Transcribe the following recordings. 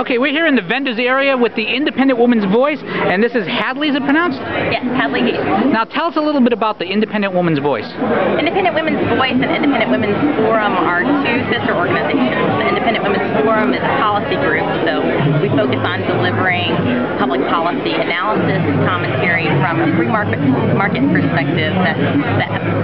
Okay, we're here in the vendors area with the Independent Woman's Voice, and this is Hadley, is it pronounced? Yes, Hadley. Now tell us a little bit about the Independent Woman's Voice. Independent Women's Voice and Independent Women's Forum are two sister organizations. The Independent Women's Forum is a policy group, so we focus on delivering public policy analysis and commentary from a free market perspective that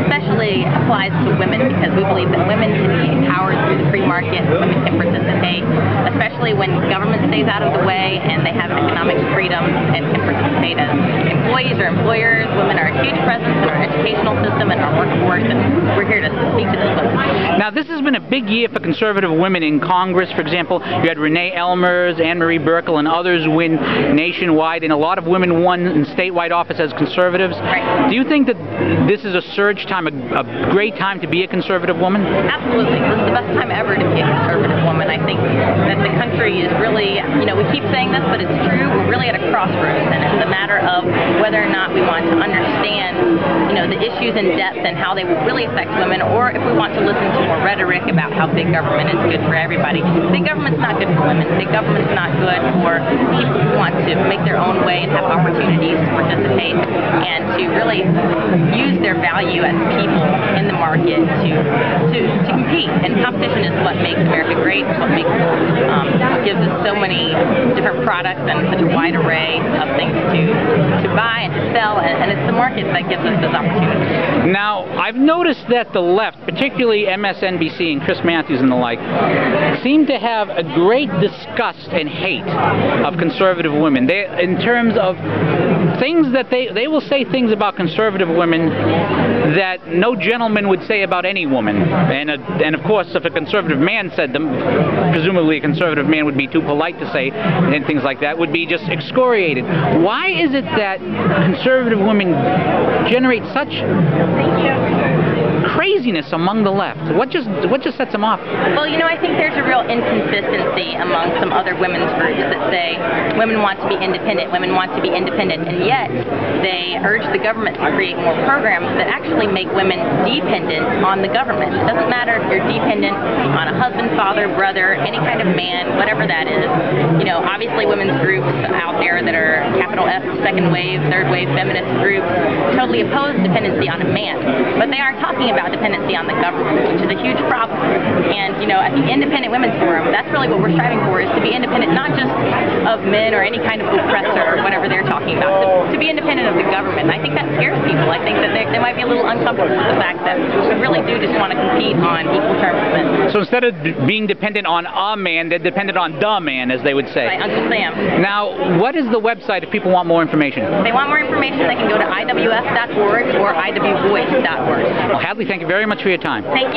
especially applies to women, because we believe that women can be empowered through the free market, women can participate, especially when government stays out of the way and they have economic freedom and can participate as employees or employers. Women are a huge presence in our educational system and our workforce, and we're here to speak to those women. Now this has been a big year for conservative women in Congress. For example, you had Renee Elmers, Anne Marie Burkle, and others win nationwide, and a lot of women won in statewide office as conservatives. Right. Do you think that this is a surge time, a great time to be a conservative woman? Absolutely. This is the best time ever to be a conservative woman. I think that the country is really, we keep saying this, but it's true, we're really at a crossroads, and it's a matter of whether or not we want to understand, the issues in depth and how they will really affect women, or if we want to listen to more rhetoric about how big government is good for everybody. Big government's not good for women. Big government's not good for people who want to make their own way and have opportunities to participate and to really use their value as people in the market to compete. And competition is what makes America great. It's what makes what gives us so many different products and such a wide array of things to buy and to sell, and it's the market that gives us those opportunities. Now, I've noticed that the left, particularly MSNBC and Chris Matthews and the like, seem to have a great disgust and hate of conservative women. In terms of things that they will say things about conservative women that no gentleman would say about any woman. And of course, if a conservative man said them, presumably a conservative man would be too polite to say, and things like that, would be just excoriated. Why is it that conservative women generate such craziness among the left? What just sets them off? Well, I think there's a real inconsistency among some other women's groups that say women want to be independent, and yet they urge the government to create more programs that actually make women dependent on the government. It doesn't matter if you're dependent on a husband, father, brother, any kind of man, whatever that is. Obviously women's groups out there that are capital F, second wave, third wave feminist groups totally oppose dependency on a man, but they are talking about dependency on the government, which is a huge problem. And at the Independent Women's Forum, that's really what we're striving for, is to be independent not just of men or any kind of oppressor or whatever they're talking about, to be independent of the government. I think that scares people. I think that they might be a little uncomfortable with the fact that we really do just want to compete on equal terms with men. So instead of being dependent on a man, they're dependent on the man, as they would say. Right, Uncle Sam. Now, what is the website if people want more information? If they want more information, they can go to iwf.org or iwvoice.org. Well, Hadley, thank you very much for your time. Thank you.